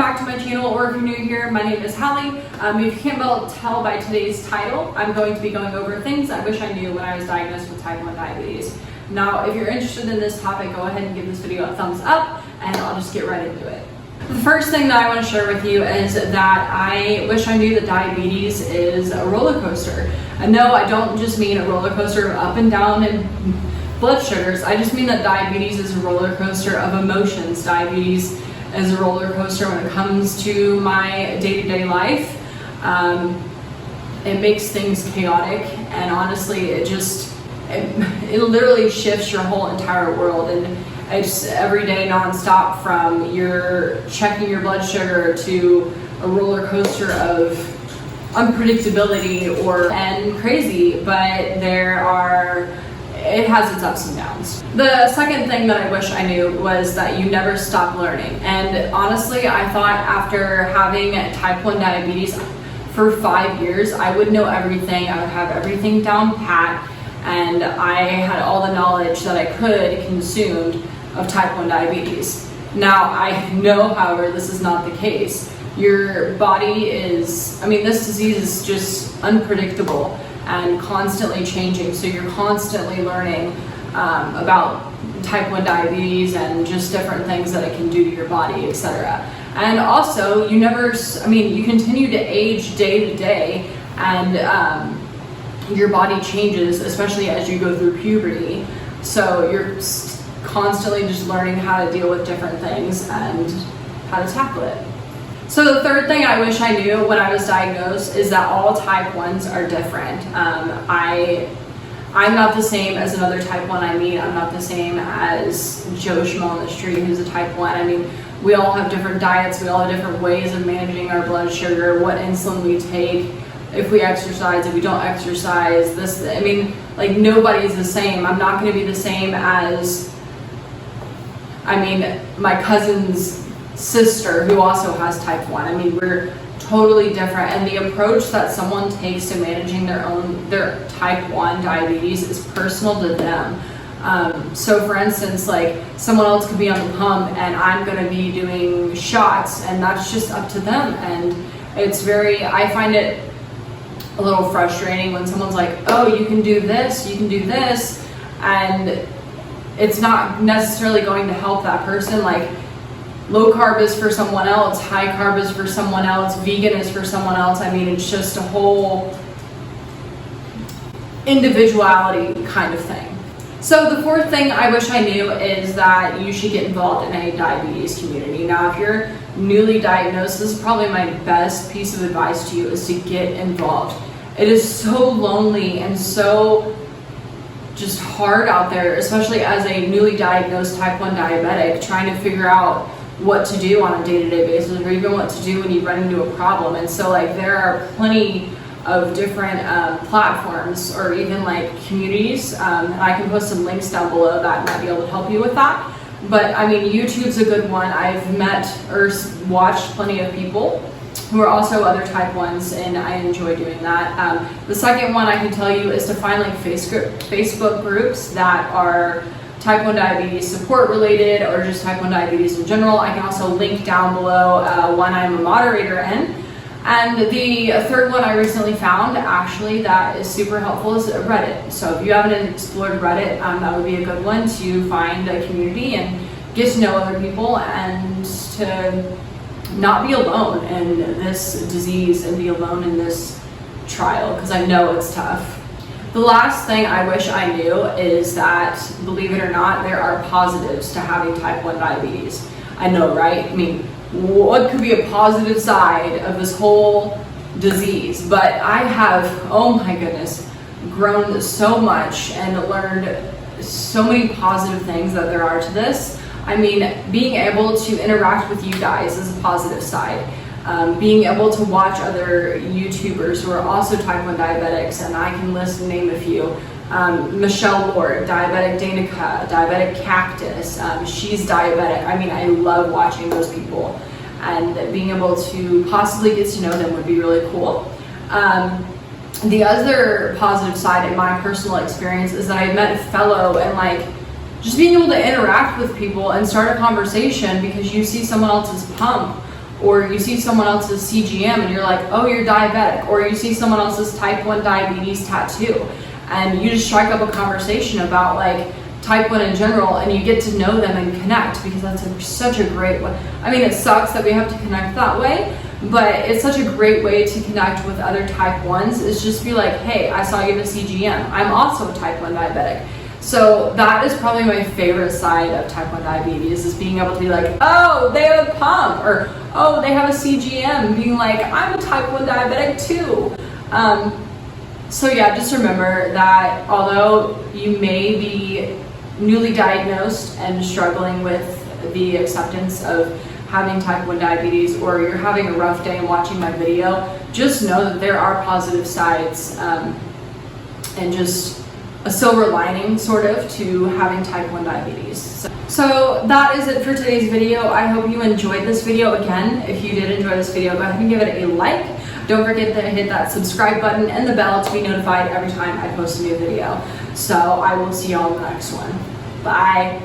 back to my channel, or if you're new here, my name is Hallie. If you can't tell by today's title, I'm going to be going over things I wish I knew when I was diagnosed with type 1 diabetes. Now, if you're interested in this topic, go ahead and give this video a thumbs up, and I'll just get right into it. The first thing that I want to share with you is that I wish I knew that diabetes is a roller coaster. And no, I don't just mean a roller coaster of up and down and blood sugars. I just mean that diabetes is a roller coaster of emotions. Diabetes is a roller coaster when it comes to my day-to-day life. It makes things chaotic, and honestly, it literally shifts your whole entire world. And it's every day nonstop, from you're checking your blood sugar to a roller coaster of unpredictability and crazy, but it has its ups and downs. The second thing that I wish I knew was that you never stop learning. And honestly, I thought after having type 1 diabetes for 5 years, I would know everything, I would have everything down pat, and I had all the knowledge that I could consumed of type 1 diabetes. Now, I know, however, this is not the case. Your body this disease is just unpredictable and constantly changing, so you're constantly learning about type 1 diabetes and just different things that it can do to your body, etc. And also, you continue to age day to day, and your body changes, especially as you go through puberty. So you're constantly just learning how to deal with different things and how to tackle it. So the third thing I wish I knew when I was diagnosed is that all type 1s are different. I'm not the same as another type 1 I meet. I'm not the same as Joe Schmo on the street who's a type 1. We all have different diets. We all have different ways of managing our blood sugar, what insulin we take, if we exercise, if we don't exercise, nobody's the same. I'm not going to be the same as, my cousin's sister who also has type 1. We're totally different, and the approach that someone takes to managing their type 1 diabetes is personal to them. So for instance, someone else could be on the pump and I'm going to be doing shots, and that's just up to them. And I find it a little frustrating when someone's like, oh, you can do this, and it's not necessarily going to help that person. Low carb is for someone else, high carb is for someone else, vegan is for someone else. It's just a whole individuality kind of thing. So the fourth thing I wish I knew is that you should get involved in a diabetes community. Now, if you're newly diagnosed, this is probably my best piece of advice to you, is to get involved. It is so lonely and so just hard out there, especially as a newly diagnosed type 1 diabetic, trying to figure out what to do on a day-to-day basis, or even what to do when you run into a problem. And so there are plenty of different platforms, or even communities, and I can post some links down below that might be able to help you with that. But YouTube's a good one. I've met or watched plenty of people who are also other type 1s, and I enjoy doing that. The second one I can tell you is to find Facebook groups that are type 1 diabetes support related, or just type 1 diabetes in general. I can also link down below one I'm a moderator in. And the third one I recently found, actually, that is super helpful, is Reddit. So if you haven't explored Reddit, that would be a good one to find a community and get to know other people, and to not be alone in this disease and be alone in this trial, because I know it's tough. The last thing I wish I knew is that, believe it or not, there are positives to having type 1 diabetes. I know, right? What could be a positive side of this whole disease? But I have, oh my goodness, grown so much and learned so many positive things that there are to this. Being able to interact with you guys is a positive side. Being able to watch other YouTubers who are also type 1 diabetics, and I can name a few. Michelle Lord, Diabetic Danica, Diabetic Cactus, she's diabetic. I love watching those people, and being able to possibly get to know them would be really cool. The other positive side in my personal experience is that I met fellow, and just being able to interact with people and start a conversation because you see someone else's pump, or you see someone else's CGM and you're like, oh, you're diabetic, or you see someone else's type 1 diabetes tattoo, and you just strike up a conversation about like type 1 in general, and you get to know them and connect, because that's such a great way. I mean, it sucks that we have to connect that way, but it's such a great way to connect with other type 1s, is just be like, hey, I saw you have a CGM. I'm also a type 1 diabetic. So that is probably my favorite side of type 1 diabetes, is being able to be like, oh, they have a pump, or oh, they have a CGM, being like, I'm a type 1 diabetic too. So yeah, just remember that although you may be newly diagnosed and struggling with the acceptance of having type 1 diabetes, or you're having a rough day and watching my video, just know that there are positive sides, and just a silver lining sort of to having type 1 diabetes. So that is it for today's video. I hope you enjoyed this video. Again, if you did enjoy this video, go ahead and give it a like. Don't forget to hit that subscribe button and the bell to be notified every time I post a new video. So I will see you all in the next one. Bye.